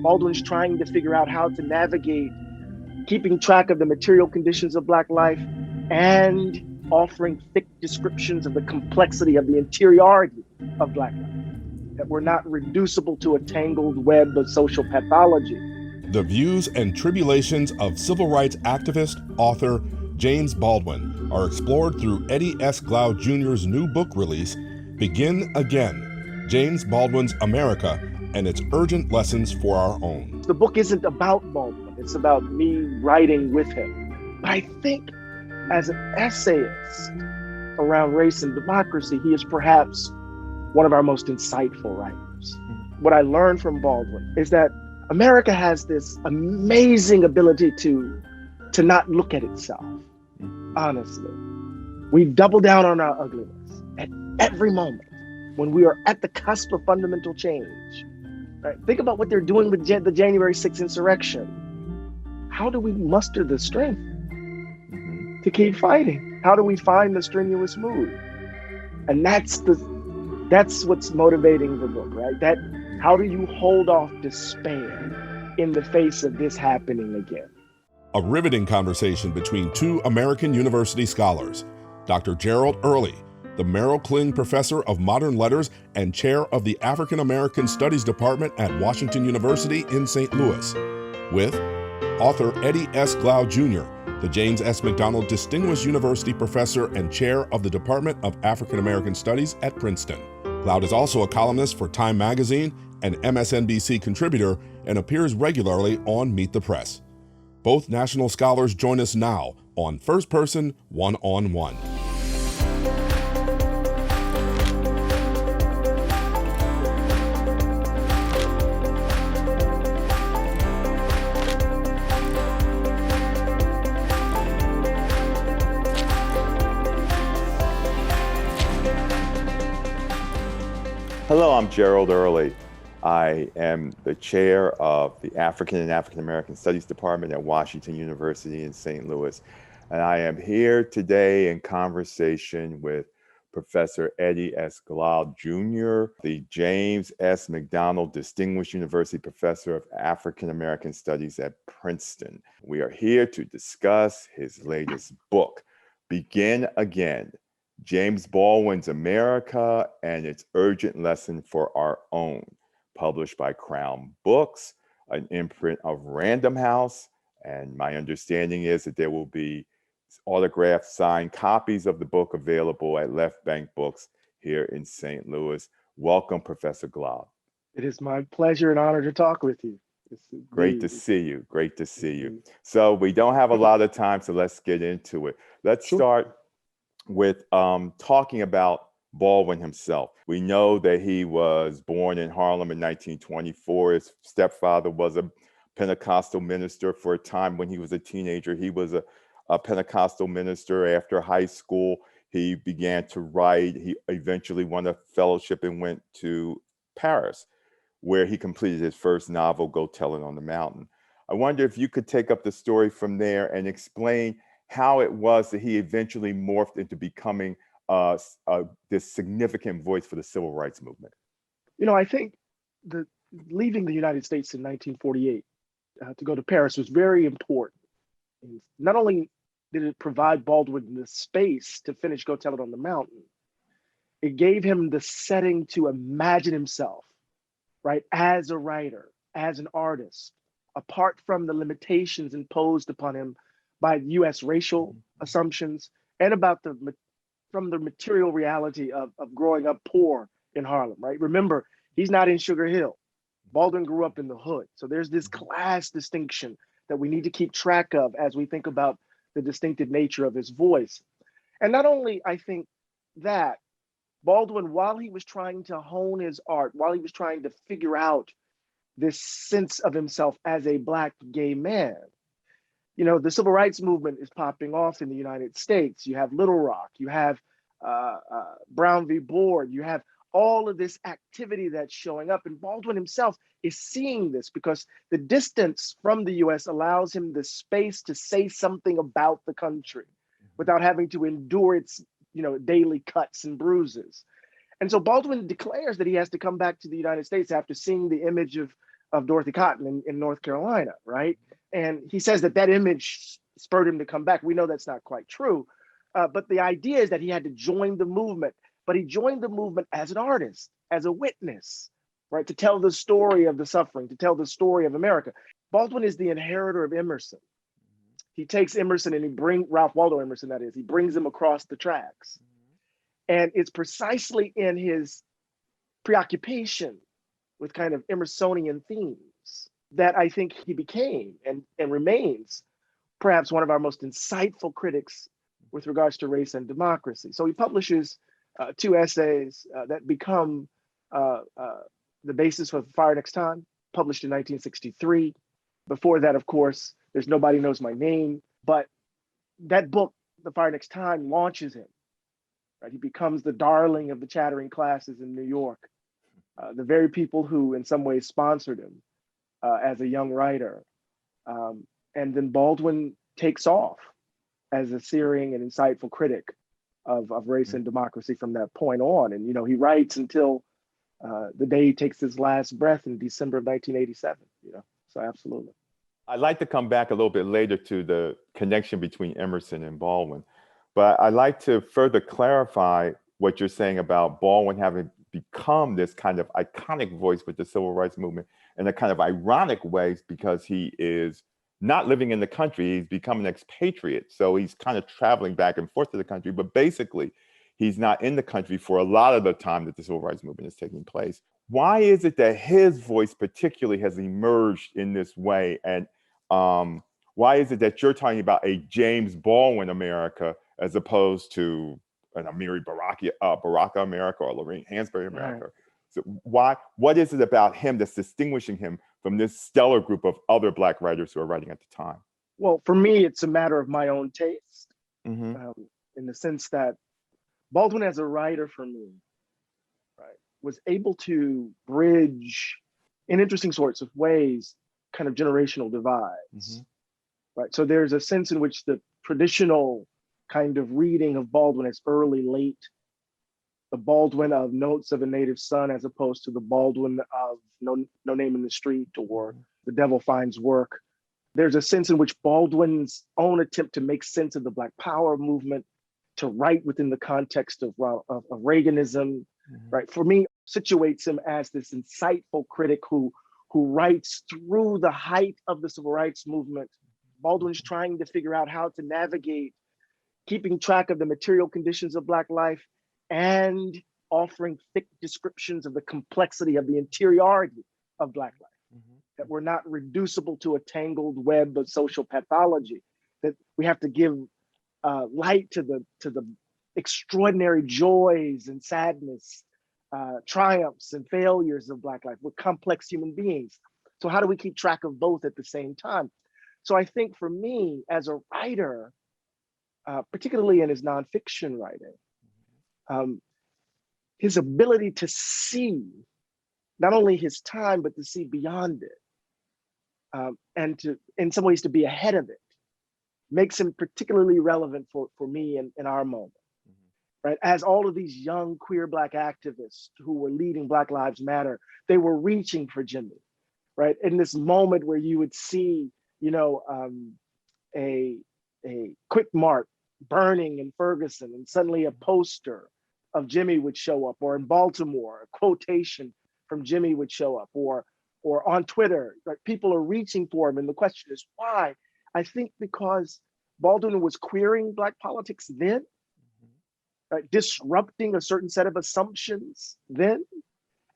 Baldwin's trying to figure out how to navigate keeping track of the material conditions of Black life and offering thick descriptions of the complexity of the interiority of Black life, that we're not reducible to a tangled web of social pathology. The views and tribulations of civil rights activist, author James Baldwin are explored through Eddie S. Glaude Jr.'s new book release, Begin Again, James Baldwin's America and its Urgent Lessons for Our Own. The book isn't about Baldwin, it's about me writing with him. But I think as an essayist around race and democracy, he is perhaps one of our most insightful writers. What I learned from Baldwin is that America has this amazing ability to not look at itself, honestly. We double down on our ugliness at every moment when we are at the cusp of fundamental change. Right? Think about what they're doing with the January 6th insurrection. How do we muster the strength to keep fighting? How do we find the strenuous mood? And that's what's motivating the book, right? How do you hold off despair in the face of this happening again? A riveting conversation between two American university scholars, Dr. Gerald Early, the Merle Kling Professor of Modern Letters and Chair of the African American Studies Department at Washington University in St. Louis, with author Eddie S. Glaude Jr., the James S. McDonnell Distinguished University Professor and Chair of the Department of African American Studies at Princeton. Glaude is also a columnist for Time Magazine, an MSNBC contributor, and appears regularly on Meet the Press. Both national scholars join us now on First Person One-on-One. Hello, I'm Gerald Early. I am the chair of the African and African American Studies Department at Washington University in St. Louis. And I am here today in conversation with Professor Eddie S. Glaude Jr., the James S. McDonnell Distinguished University Professor of African American Studies at Princeton. We are here to discuss his latest book, Begin Again, James Baldwin's America and its Urgent Lesson for Our Own, published by Crown Books, an imprint of Random House. And my understanding is that there will be autographed signed copies of the book available at Left Bank Books here in St. Louis. Welcome, Professor Glaude. It is my pleasure and honor to talk with you. Great to see you. Great to see you. So we don't have a lot of time, so let's get into it. Let's start with talking about Baldwin himself. We know that he was born in Harlem in 1924. His stepfather was a Pentecostal minister for a time when he was a teenager. He was a Pentecostal minister. After high school, he began to write. He eventually won a fellowship and went to Paris, where he completed his first novel, Go Tell It on the Mountain. I wonder if you could take up the story from there and explain how it was that he eventually morphed into becoming this significant voice for the civil rights movement. You know, I think leaving the United States in 1948 to go to Paris was very important. Not only did it provide Baldwin the space to finish Go Tell It on the Mountain, it gave him the setting to imagine himself, right, as a writer, as an artist, apart from the limitations imposed upon him by US racial assumptions and from the material reality of growing up poor in Harlem, right? Remember, he's not in Sugar Hill. Baldwin grew up in the hood. So there's this class distinction that we need to keep track of as we think about the distinctive nature of his voice. And not only, I think, that Baldwin, while he was trying to hone his art, while he was trying to figure out this sense of himself as a Black gay man, you know, the civil rights movement is popping off in the United States. You have Little Rock, you have Brown v. Board, you have all of this activity that's showing up. And Baldwin himself is seeing this because the distance from the US allows him the space to say something about the country without having to endure its, you know, daily cuts and bruises. And so Baldwin declares that he has to come back to the United States after seeing the image of of Dorothy Cotton in North Carolina, right? And he says that image spurred him to come back. We know that's not quite true, but the idea is that he had to join the movement, but he joined the movement as an artist, as a witness, right? To tell the story of the suffering, to tell the story of America. Baldwin is the inheritor of Emerson. He takes Emerson and Ralph Waldo Emerson, that is, he brings him across the tracks. And it's precisely in his preoccupation with kind of Emersonian themes that I think he became and remains perhaps one of our most insightful critics with regards to race and democracy. So he publishes 2 essays that become the basis for Fire Next Time, published in 1963. Before that, of course, there's Nobody Knows My Name, but that book, The Fire Next Time, launches him. Right? He becomes the darling of the chattering classes in New York, the very people who in some ways sponsored him as a young writer. And then Baldwin takes off as a searing and insightful critic of race and democracy from that point on. And, he writes until the day he takes his last breath in December of 1987, so absolutely. I'd like to come back a little bit later to the connection between Emerson and Baldwin, but I'd like to further clarify what you're saying about Baldwin having become this kind of iconic voice with the civil rights movement in a kind of ironic way because he is not living in the country, he's become an expatriate. So he's kind of traveling back and forth to the country, but basically he's not in the country for a lot of the time that the civil rights movement is taking place. Why is it that his voice particularly has emerged in this way? And why is it that you're talking about a James Baldwin America as opposed to an Amiri Baraka America or Lorraine Hansberry America? Right. So what is it about him that's distinguishing him from this stellar group of other Black writers who are writing at the time? Well, for me, it's a matter of my own taste, in the sense that Baldwin as a writer for me, right, was able to bridge in interesting sorts of ways kind of generational divides, right? So there's a sense in which the traditional kind of reading of Baldwin as early, late, the Baldwin of Notes of a Native Son, as opposed to the Baldwin of No Name in the Street or The Devil Finds Work. There's a sense in which Baldwin's own attempt to make sense of the Black Power movement, to write within the context of Reaganism, right, for me, situates him as this insightful critic who writes through the height of the civil rights movement. Baldwin's trying to figure out how to navigate keeping track of the material conditions of Black life and offering thick descriptions of the complexity of the interiority of Black life, that we're not reducible to a tangled web of social pathology, that we have to give light to the extraordinary joys and sadness, triumphs and failures of Black life. We're complex human beings. So how do we keep track of both at the same time? So I think for me as a writer, particularly in his nonfiction writing, his ability to see not only his time, but to see beyond it, and to, in some ways, to be ahead of it, makes him particularly relevant for me in our moment, right? As all of these young queer Black activists who were leading Black Lives Matter, they were reaching for Jimmy, right? In this moment where you would see, a Quick Mart burning in Ferguson, and suddenly a poster of Jimmy would show up, or in Baltimore, a quotation from Jimmy would show up, or on Twitter, like people are reaching for him. And the question is why? I think because Baldwin was queering Black politics then, right, disrupting a certain set of assumptions then,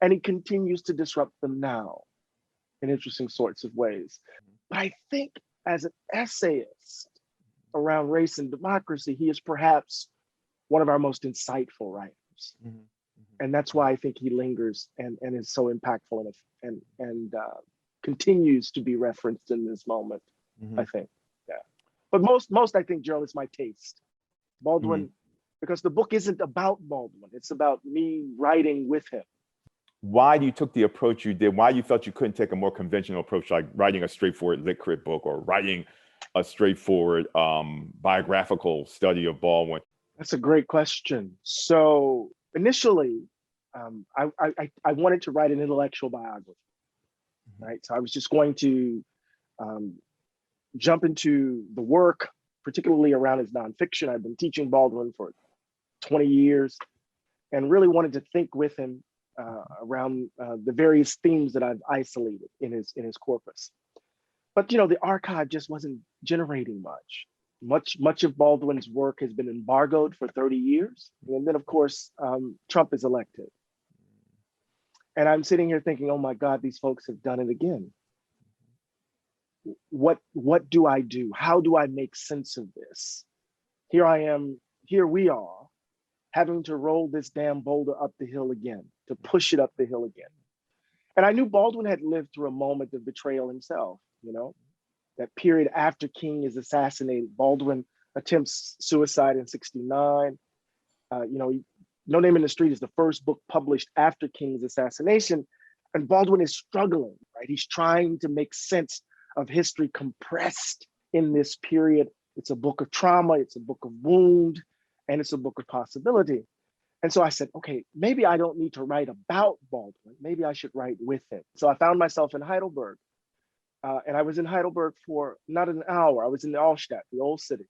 and he continues to disrupt them now in interesting sorts of ways. But I think as an essayist around race and democracy, he is perhaps one of our most insightful writers. And that's why I think he lingers and is so impactful and continues to be referenced in this moment, I think. Yeah. But most I think, Gerald, is my taste. Baldwin, because the book isn't about Baldwin, it's about me writing with him. Why you took the approach you did, why you felt you couldn't take a more conventional approach, like writing a straightforward lit crit book or writing a straightforward biographical study of Baldwin? That's a great question. So initially, I wanted to write an intellectual biography. right? So I was just going to jump into the work, particularly around his nonfiction. I've been teaching Baldwin for 20 years and really wanted to think with him around the various themes that I've isolated in his corpus. But the archive just wasn't generating much. Much of Baldwin's work has been embargoed for 30 years. And then of course, Trump is elected. And I'm sitting here thinking, oh my God, these folks have done it again. What do I do? How do I make sense of this? Here we are, having to roll this damn boulder up the hill again, to push it up the hill again. And I knew Baldwin had lived through a moment of betrayal himself, that period after King is assassinated. Baldwin attempts suicide in '69. No Name in the Street is the first book published after King's assassination. And Baldwin is struggling, right? He's trying to make sense of history compressed in this period. It's a book of trauma, it's a book of wound, and it's a book of possibility. And so I said, okay, maybe I don't need to write about Baldwin. Maybe I should write with him. So I found myself in Heidelberg. And I was in Heidelberg for not an hour. I was in the Altstadt, the old city.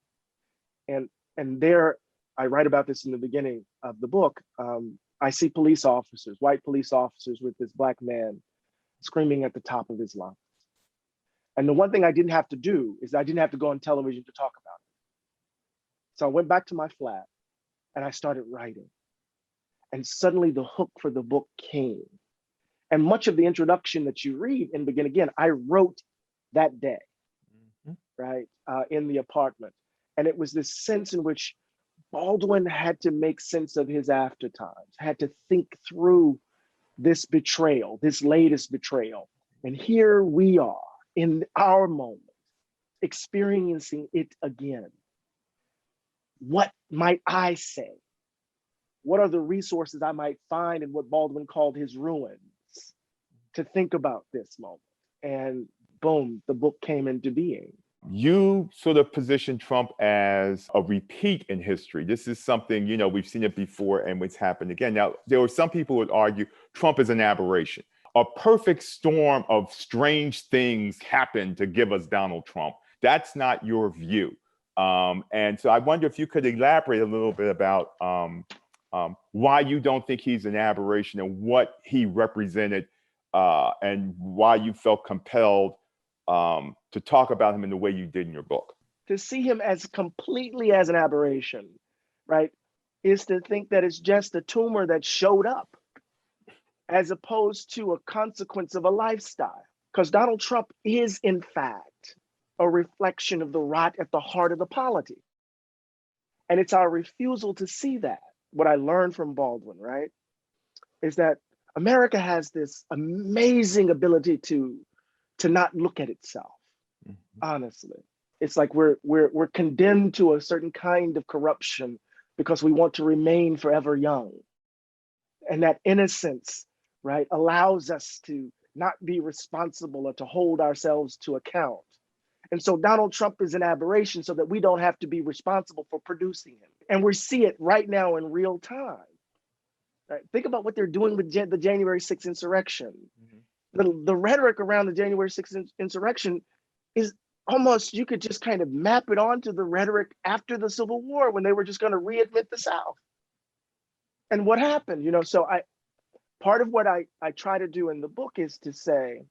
And there, I write about this in the beginning of the book. I see police officers, white police officers with this black man screaming at the top of his lungs. And the one thing I didn't have to do is I didn't have to go on television to talk about it. So I went back to my flat and I started writing. And suddenly the hook for the book came. And much of the introduction that you read and begin again, I wrote that day, right, in the apartment. And it was this sense in which Baldwin had to make sense of his after times, had to think through this betrayal, this latest betrayal. And here we are in our moment, experiencing it again. What might I say? What are the resources I might find in what Baldwin called his ruins to think about this moment? And boom, the book came into being. You sort of position Trump as a repeat in history. This is something, we've seen it before and it's happened again. Now, there were some people who would argue Trump is an aberration. A perfect storm of strange things happened to give us Donald Trump. That's not your view. And so I wonder if you could elaborate a little bit about why you don't think he's an aberration and what he represented and why you felt compelled to talk about him in the way you did in your book. To see him as completely as an aberration, right, is to think that it's just a tumor that showed up as opposed to a consequence of a lifestyle. Because Donald Trump is, in fact, a reflection of the rot at the heart of the polity. And it's our refusal to see that. What I learned from Baldwin, right, is that America has this amazing ability to not look at itself, honestly. It's like we're condemned to a certain kind of corruption because we want to remain forever young. And that innocence, right, allows us to not be responsible or to hold ourselves to account. And so Donald Trump is an aberration so that we don't have to be responsible for producing him. And we see it right now in real time. Right? Think about what they're doing with the January 6th insurrection. The rhetoric around the January 6th insurrection is almost, you could just kind of map it onto the rhetoric after the Civil War when they were just going to readmit the South. And what happened, so part of what I try to do in the book is to say,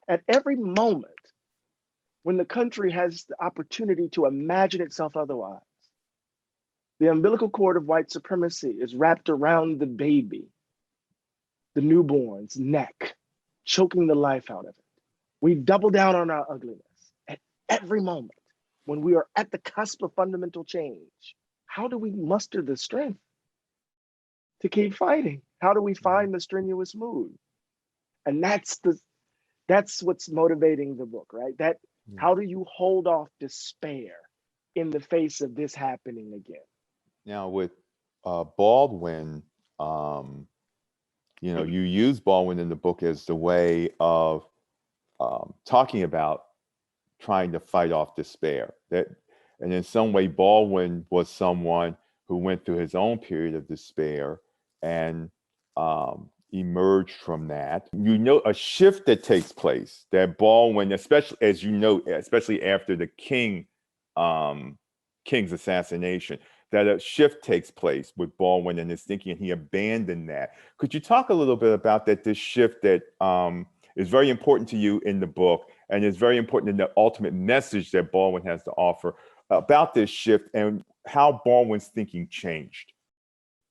at every moment when the country has the opportunity to imagine itself otherwise, the umbilical cord of white supremacy is wrapped around the baby, the newborn's neck, choking the life out of it. We double down on our ugliness at every moment when we are at the cusp of fundamental change. How do we muster the strength to keep fighting? How do we find the strenuous mood? And that's what's motivating the book, right? How do you hold off despair in the face of this happening again? Now with Baldwin, you use Baldwin in the book as the way of talking about trying to fight off despair. And in some way, Baldwin was someone who went through his own period of despair and emerged from that. You know, a shift that takes place, that Baldwin, especially as you know, especially after the King's assassination, that a shift takes place with Baldwin and his thinking, and he abandoned that. Could you talk a little bit about that, this shift that is very important to you in the book, and is very important in the ultimate message that Baldwin has to offer about this shift and how Baldwin's thinking changed?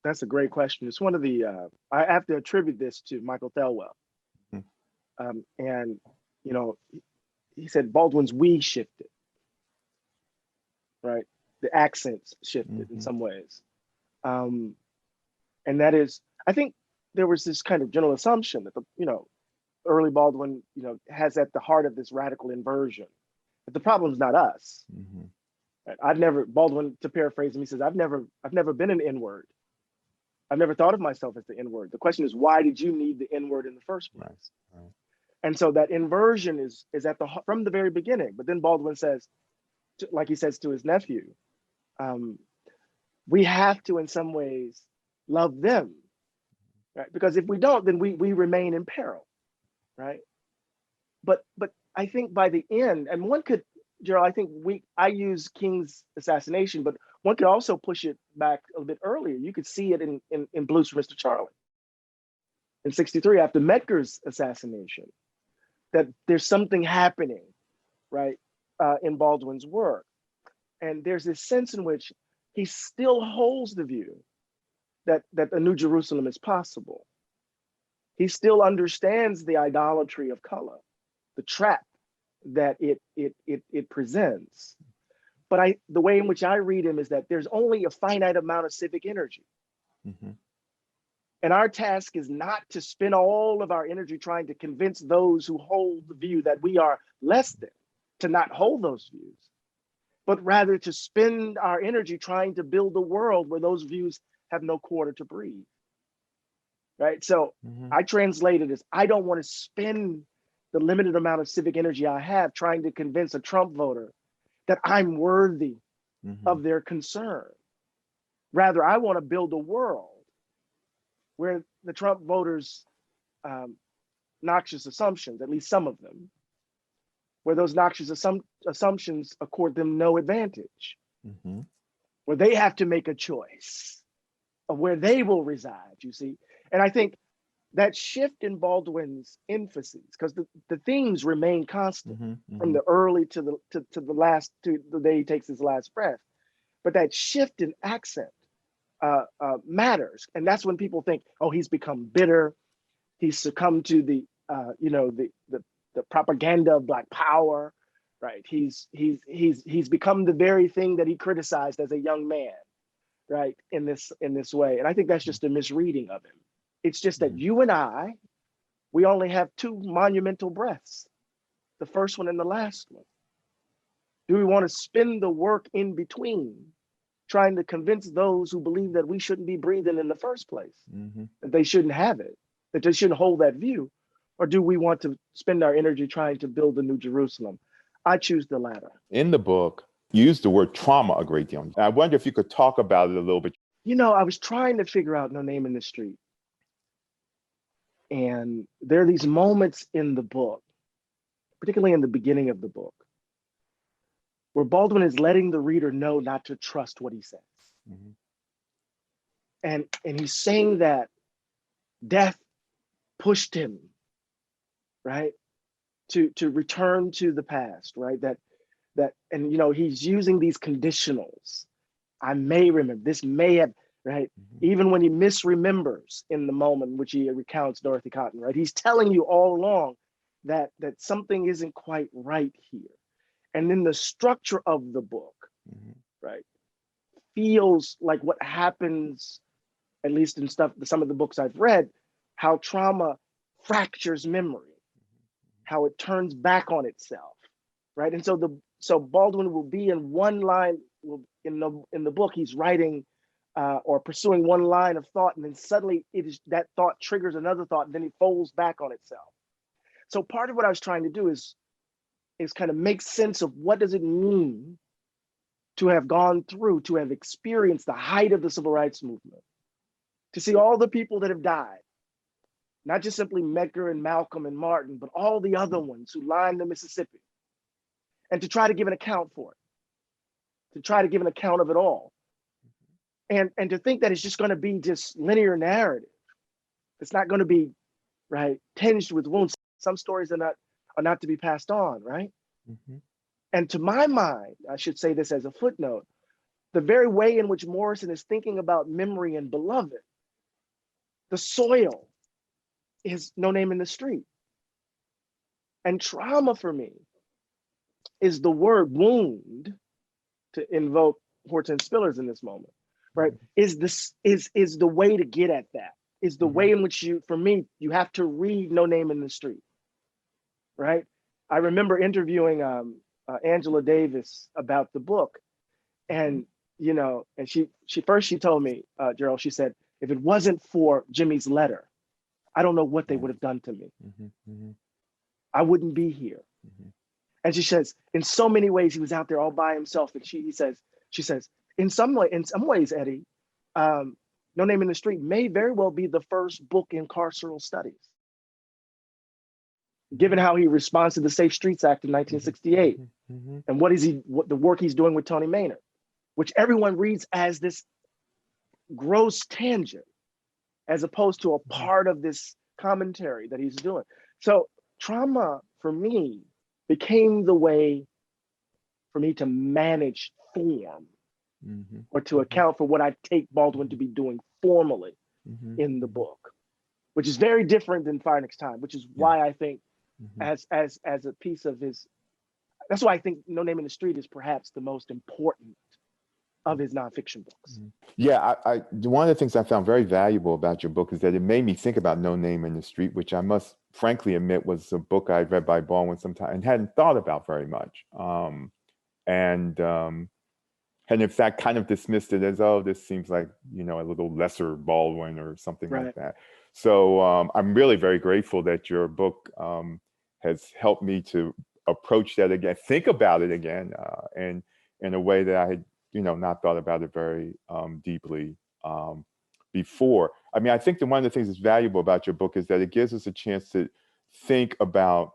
That's a great question. It's one of the, I have to attribute this to Michael Thelwell. And, you know, he said Baldwin's we shifted, right? The accents shifted in some ways. And that is, I think there was this kind of general assumption that, you know, early Baldwin, you know, has at the heart of this radical inversion. But the problem's not us. Right? Baldwin, to paraphrase him, he says, I've never been an N-word. I've never thought of myself as the N-word. The question is, why did you need the N-word in the first place? Right. And so that inversion is at from the very beginning. But then Baldwin says, like he says to his nephew, we have to, in some ways, love them, right? Because if we don't, then we remain in peril, right? But I think by the end, and one could, Gerald, I think I use King's assassination, but one could also push it back a little bit earlier. You could see it in Blues for Mr. Charlie in '63 after Metcalfe's assassination, that there's something happening, right, in Baldwin's work. And there's this sense in which he still holds the view that a New Jerusalem is possible. He still understands the idolatry of color, the trap that it presents. But the way in which I read him is that there's only a finite amount of civic energy. And our task is not to spend all of our energy trying to convince those who hold the view that we are less than, to not hold those views, but rather to spend our energy trying to build a world where those views have no quarter to breathe. Right? So I translate it as, I don't want to spend the limited amount of civic energy I have trying to convince a Trump voter that I'm worthy of their concern. Rather, I want to build a world where the Trump voters' noxious assumptions, at least some of them, where those noxious assumptions accord them no advantage, where they have to make a choice of where they will reside, you see? And I think that shift in Baldwin's emphases, because the themes remain constant from the early to the day he takes his last breath, but that shift in accent matters. And that's when people think, oh, he's become bitter, he's succumbed to the propaganda of Black power, right? He's become the very thing that he criticized as a young man, right? In this way. And I think that's just a misreading of him. It's just that you and I, we only have two monumental breaths, the first one and the last one. Do we want to spend the work in between trying to convince those who believe that we shouldn't be breathing in the first place, that they shouldn't have it, that they shouldn't hold that view? Or do we want to spend our energy trying to build a New Jerusalem? I choose the latter. In the book, you use the word trauma a great deal. I wonder if you could talk about it a little bit. You know, I was trying to figure out No Name in the Street. And there are these moments in the book, particularly in the beginning of the book, where Baldwin is letting the reader know not to trust what he says. And he's saying that death pushed him, right, to return to the past, right? That and you know, he's using these conditionals. I may remember, this may have, right? Even when he misremembers in the moment in which he recounts Dorothy Cotton, right? He's telling you all along that something isn't quite right here. And then the structure of the book, right, feels like what happens, at least in some of the books I've read, how trauma fractures memory, how it turns back on itself, right? And so Baldwin will be in one line in the book, he's writing or pursuing one line of thought, and then suddenly that thought triggers another thought, and then it folds back on itself. So part of what I was trying to do is kind of make sense of what does it mean to have gone through, to have experienced the height of the civil rights movement, to see all the people that have died, not just simply Medgar and Malcolm and Martin, but all the other ones who lined the Mississippi, and to try to give an account for it, to try to give an account of it all. And to think that it's just going to be just linear narrative. It's not going to be, right, tinged with wounds. Some stories are not to be passed on, right? And to my mind, I should say this as a footnote, the very way in which Morrison is thinking about memory and beloved, the soil is No Name in the Street. And trauma for me is the word wound, to invoke Hortense Spillers in this moment, right? Is the way to get at that, is the way in which for me, you have to read No Name in the Street, right? I remember interviewing Angela Davis about the book, and and she told me, Gerald, she said, if it wasn't for Jimmy's letter, I don't know what they would have done to me. I wouldn't be here. And she says, in so many ways, he was out there all by himself. And she says, in some ways, Eddie, No Name in the Street may very well be the first book in carceral studies, given how he responds to the Safe Streets Act in 1968, and what the work he's doing with Tony Maynard, which everyone reads as this gross tangent, as opposed to a part of this commentary that he's doing. So trauma for me became the way for me to manage form, or to account for what I take Baldwin to be doing formally in the book, which is very different than Fire Next Time, which is why I think as a piece of his, that's why I think No Name in the Street is perhaps the most important of his nonfiction books. Yeah, one of the things I found very valuable about your book is that it made me think about No Name in the Street, which I must frankly admit was a book I'd read by Baldwin sometime and hadn't thought about very much. And in fact kind of dismissed it as, oh, this seems like, a little lesser Baldwin or something like that. So I'm really very grateful that your book has helped me to approach that again, think about it again, and in a way that I had, not thought about it very deeply before. I mean, I think that one of the things that's valuable about your book is that it gives us a chance to think about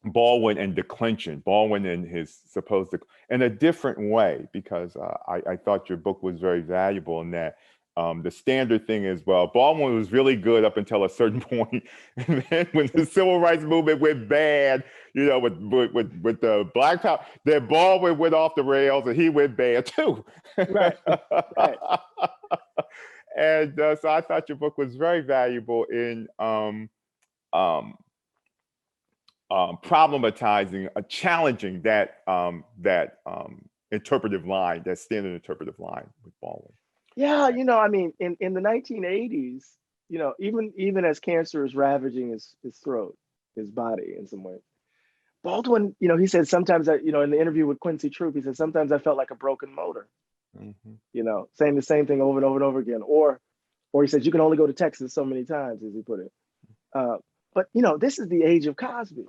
Baldwin and declension, Baldwin and his supposed in a different way, because I thought your book was very valuable in that the standard thing is, well, Baldwin was really good up until a certain point, and then when the civil rights movement went bad, with the Black Power, then Baldwin went off the rails and he went bad too. Right. And so I thought your book was very valuable in problematizing, challenging that interpretive line, that standard interpretive line with Baldwin. Yeah, I mean, in the 1980s, even as cancer is ravaging his throat, his body in some ways, Baldwin, he said sometimes in the interview with Quincy Troop, he said, sometimes I felt like a broken motor, saying the same thing over and over and over again. Or he said, you can only go to Texas so many times, as he put it. But, this is the age of Cosby.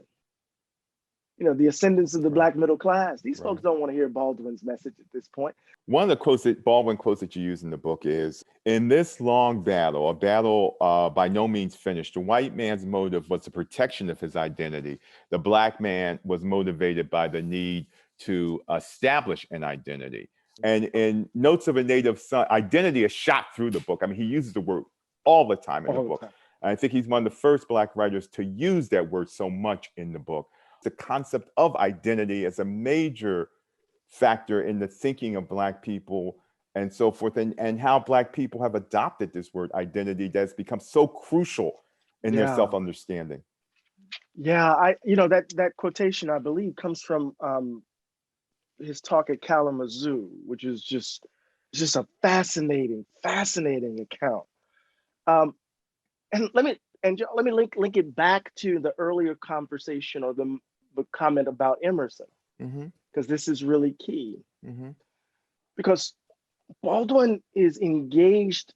The ascendance of the Black middle class. These folks don't want to hear Baldwin's message at this point. One of the quotes Baldwin quotes that you use in the book is, in this long battle, a battle by no means finished, the white man's motive was the protection of his identity. The Black man was motivated by the need to establish an identity. And in Notes of a Native Son, identity is shot through the book. I mean, he uses the word all the time in the book. And I think he's one of the first Black writers to use that word so much in the book. The concept of identity as a major factor in the thinking of Black people and so forth, and how Black people have adopted this word identity that's become so crucial in their self-understanding. Yeah, that quotation, I believe, comes from his talk at Kalamazoo, which is just a fascinating account. And let me link it back to the earlier conversation, or the comment about Emerson, because this is really key. Because Baldwin is engaged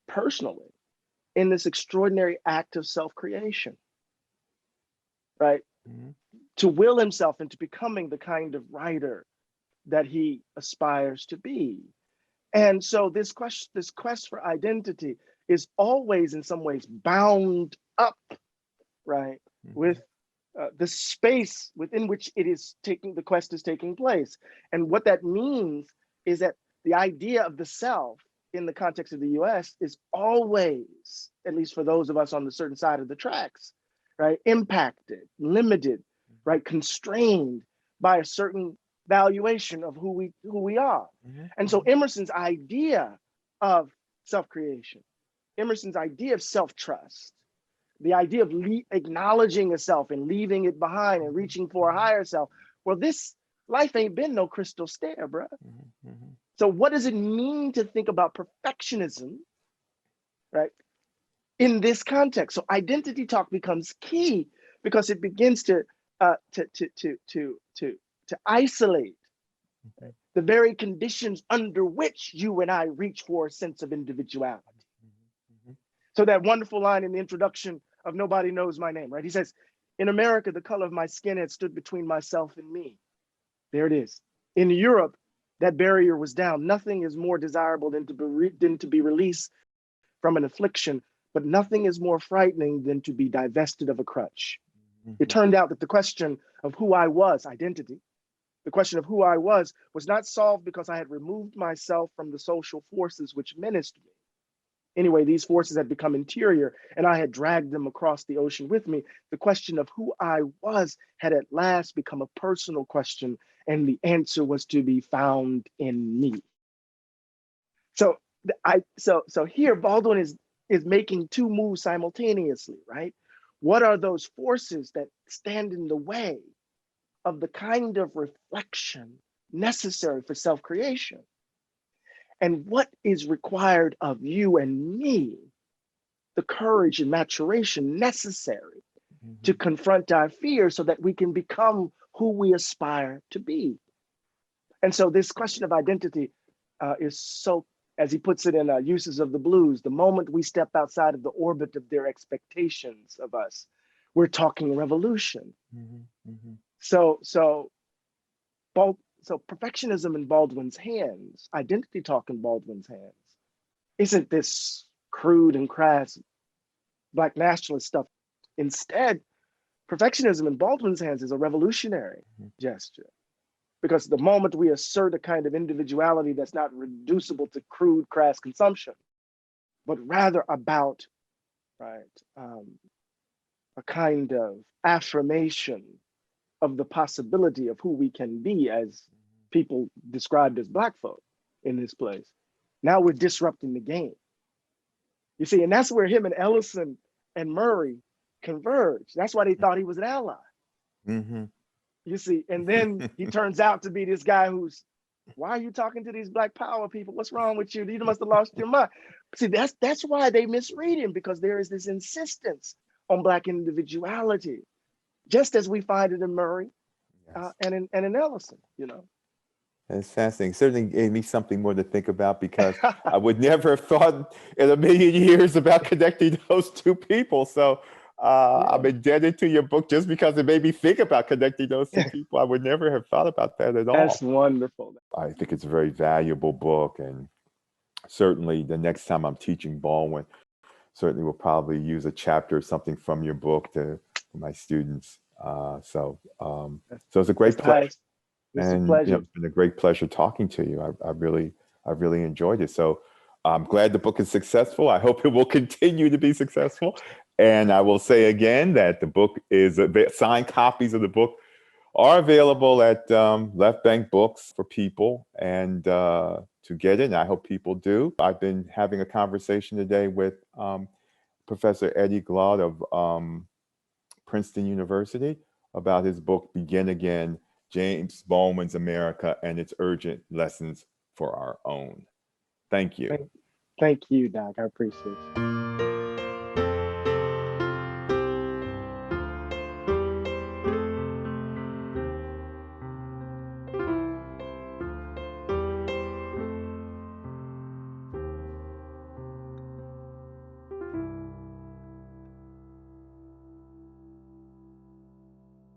personally in this extraordinary act of self-creation, right? To will himself into becoming the kind of writer that he aspires to be. And so this quest for identity is always in some ways bound up, right, with the space within which the quest is taking place. And what that means is that the idea of the self in the context of the US is always, at least for those of us on the certain side of the tracks, right, impacted, limited, right, constrained by a certain valuation of who we are. And so Emerson's idea of self-creation, Emerson's idea of self-trust, the idea of acknowledging a self and leaving it behind and reaching for a higher self. Well, this life ain't been no crystal stair, bruh. So what does it mean to think about perfectionism, right, in this context? So identity talk becomes key because it begins to isolate the very conditions under which you and I reach for a sense of individuality. So that wonderful line in the introduction of Nobody Knows My Name, right? He says, in America, the color of my skin had stood between myself and me. There it is. In Europe, that barrier was down. Nothing is more desirable than to be released from an affliction, but nothing is more frightening than to be divested of a crutch. It turned out that the question of who I was, identity, the question of who I was not solved because I had removed myself from the social forces which menaced me. Anyway, these forces had become interior and I had dragged them across the ocean with me. The question of who I was had at last become a personal question, and the answer was to be found in me. So here Baldwin is making two moves simultaneously, right? What are those forces that stand in the way of the kind of reflection necessary for self-creation? And what is required of you and me, the courage and maturation necessary to confront our fears so that we can become who we aspire to be? And so this question of identity is so, as he puts it in Uses of the Blues, the moment we step outside of the orbit of their expectations of us, we're talking revolution. So perfectionism in Baldwin's hands, identity talk in Baldwin's hands, isn't this crude and crass Black nationalist stuff. Instead, perfectionism in Baldwin's hands is a revolutionary gesture. Because the moment we assert a kind of individuality that's not reducible to crude, crass consumption, but rather about, right, a kind of affirmation of the possibility of who we can be as people described as Black folk in this place. Now we're disrupting the game. You see, and that's where him and Ellison and Murray converge. That's why they thought he was an ally. You see, and then he turns out to be this guy who's, why are you talking to these Black power people? What's wrong with you? You must have lost your mind. See, that's why they misread him, because there is this insistence on Black individuality, just as we find it in Murray and in Ellison, you know. It's fascinating. Certainly gave me something more to think about, because I would never have thought in a million years about connecting those two people. So I'm indebted to your book just because it made me think about connecting those two people. I would never have thought about that at all. That's wonderful. I think it's a very valuable book, and certainly the next time I'm teaching Baldwin, certainly will probably use a chapter or something from your book to my students. So it's a great pleasure. And it's been a great pleasure talking to you. I really enjoyed it. So I'm glad the book is successful. I hope it will continue to be successful. And I will say again that the book is, signed copies of the book are available at Left Bank Books for people and to get it. And I hope people do. I've been having a conversation today with Professor Eddie Glaude of Princeton University about his book, Begin Again, James Baldwin's America and Its Urgent Lessons for Our Own. Thank you. Thank you, Doc. I appreciate it.